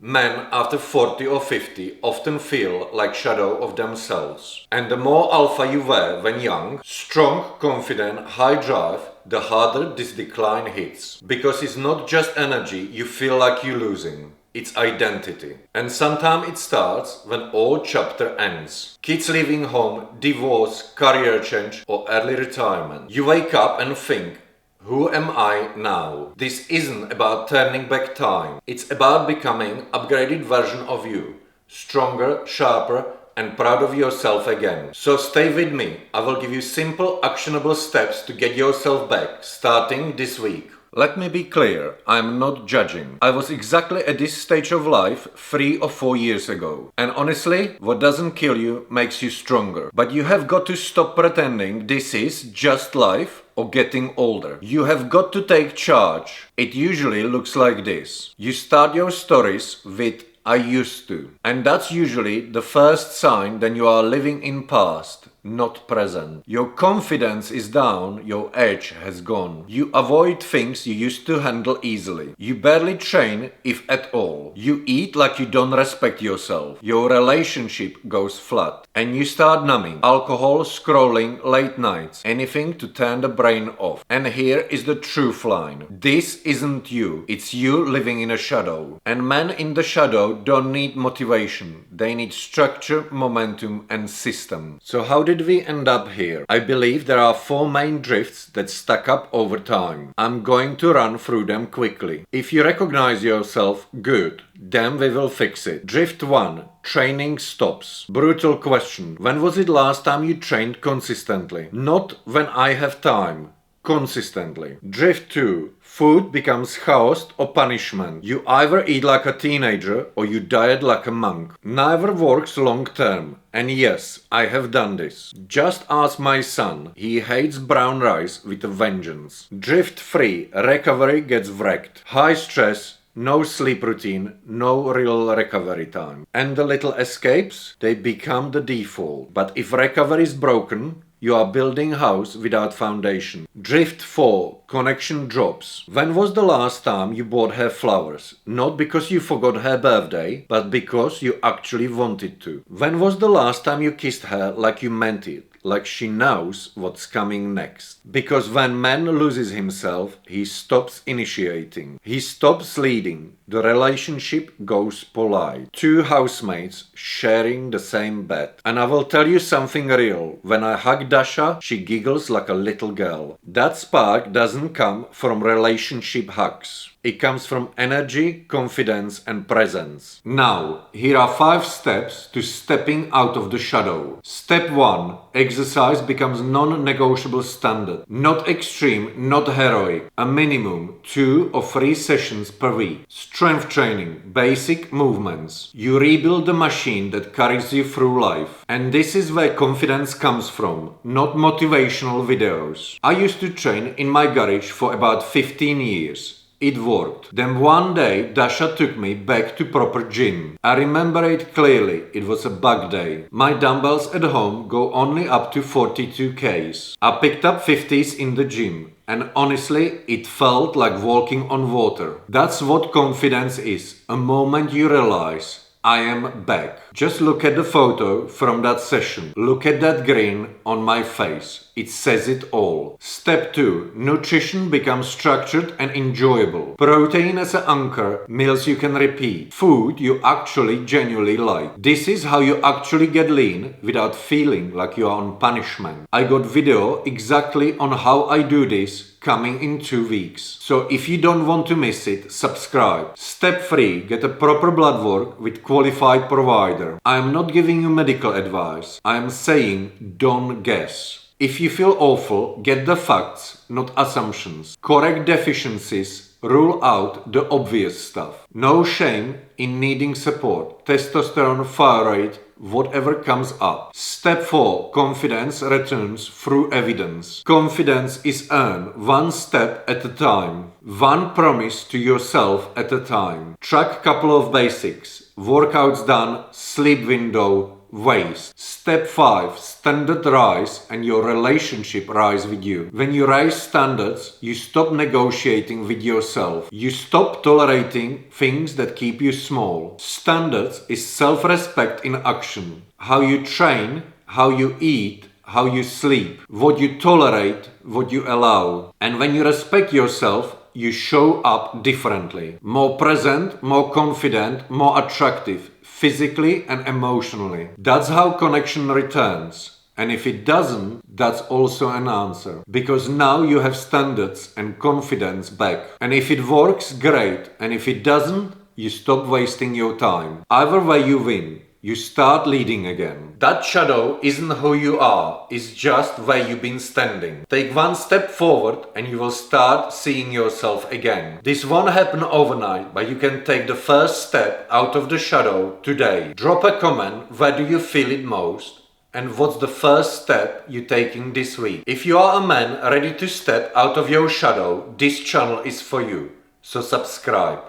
Men after 40 or 50 often feel like shadow of themselves. And the more alpha you were when young, strong, confident, high drive, the harder this decline hits. Because it's not just energy you feel like you're losing. It's identity. And sometimes it starts when old chapter ends. Kids leaving home, divorce, career change or early retirement. You wake up and think, who am I now? This isn't about turning back time. It's about becoming upgraded version of you. Stronger, sharper and proud of yourself again. So stay with me. I will give you simple, actionable steps to get yourself back, starting this week. Let me be clear, I'm not judging. I was exactly at this stage of life 3 or 4 years ago. And honestly, what doesn't kill you makes you stronger. But you have got to stop pretending this is just life or getting older. You have got to take charge. It usually looks like this. You start your stories with I used to. And that's usually the first sign that you are living in past, not present. Your confidence is down, your edge has gone. You avoid things you used to handle easily. You barely train, if at all. You eat like you don't respect yourself. Your relationship goes flat. And you start numbing. Alcohol, scrolling, late nights. Anything to turn the brain off. And here is the truth line. This isn't you. It's you living in a shadow. And men in the shadow don't need motivation. They need structure, momentum and system. So how did we end up here? I believe there are 4 main drifts that stack up over time. I'm going to run through them quickly. If you recognize yourself, good. Then we will fix it. Drift 1. Training stops. Brutal question. When was it last time you trained consistently? Not when I have time. Consistently. Drift 2. Food becomes chaos or punishment. You either eat like a teenager or you diet like a monk. Neither works long term. And yes, I have done this. Just ask my son. He hates brown rice with a vengeance. Drift 3. Recovery gets wrecked. High stress. No sleep routine, no real recovery time. And the little escapes, they become the default. But if recovery is broken, you are building house without foundation. Drift 4. Connection drops. When was the last time you bought her flowers? Not because you forgot her birthday, but because you actually wanted to. When was the last time you kissed her like you meant it? Like she knows what's coming next. Because when man loses himself, he stops initiating. He stops leading. The relationship goes polite. 2 housemates sharing the same bed. And I will tell you something real. When I hug Dasha, she giggles like a little girl. That spark doesn't come from relationship hugs. It comes from energy, confidence and presence. Now, here are 5 steps to stepping out of the shadow. Step 1. Exercise becomes non-negotiable standard. Not extreme, not heroic. A minimum 2 or 3 sessions per week. Strength training, basic movements. You rebuild the machine that carries you through life. And this is where confidence comes from, not motivational videos. I used to train in my garage for about 15 years. It worked. Then one day Dasha took me back to proper gym. I remember it clearly. It was a bug day. My dumbbells at home go only up to 42 kgs. I picked up 50s in the gym. And honestly, it felt like walking on water. That's what confidence is. A moment you realize, I am back. Just look at the photo from that session. Look at that grin on my face. It says it all. Step 2. Nutrition becomes structured and enjoyable. Protein as an anchor, meals you can repeat. Food you actually genuinely like. This is how you actually get lean without feeling like you are on punishment. I got video exactly on how I do this coming in 2 weeks. So if you don't want to miss it, subscribe. Step 3. Get a proper blood work with qualified provider. I am not giving you medical advice. I am saying don't guess. If you feel awful, get the facts, not assumptions. Correct deficiencies, rule out the obvious stuff. No shame in needing support. Testosterone, fire rate, whatever comes up. Step 4. Confidence returns through evidence. Confidence is earned 1 step at a time. 1 promise to yourself at a time. Track couple of basics. Workouts done, sleep window, waste. Step 5. Standard rise and your relationship rise with you. When you raise standards, you stop negotiating with yourself. You stop tolerating things that keep you small. Standards is self-respect in action. How you train, how you eat, how you sleep, what you tolerate, what you allow. And when you respect yourself, you show up differently. More present, more confident, more attractive, physically and emotionally. That's how connection returns. And if it doesn't, that's also an answer. Because now you have standards and confidence back. And if it works, great. And if it doesn't, you stop wasting your time. Either way you win. You start leading again. That shadow isn't who you are, it's just where you've been standing. Take one step forward and you will start seeing yourself again. This won't happen overnight, but you can take the first step out of the shadow today. Drop a comment, where do you feel it most? And what's the first step you're taking this week? If you are a man ready to step out of your shadow, this channel is for you. So subscribe.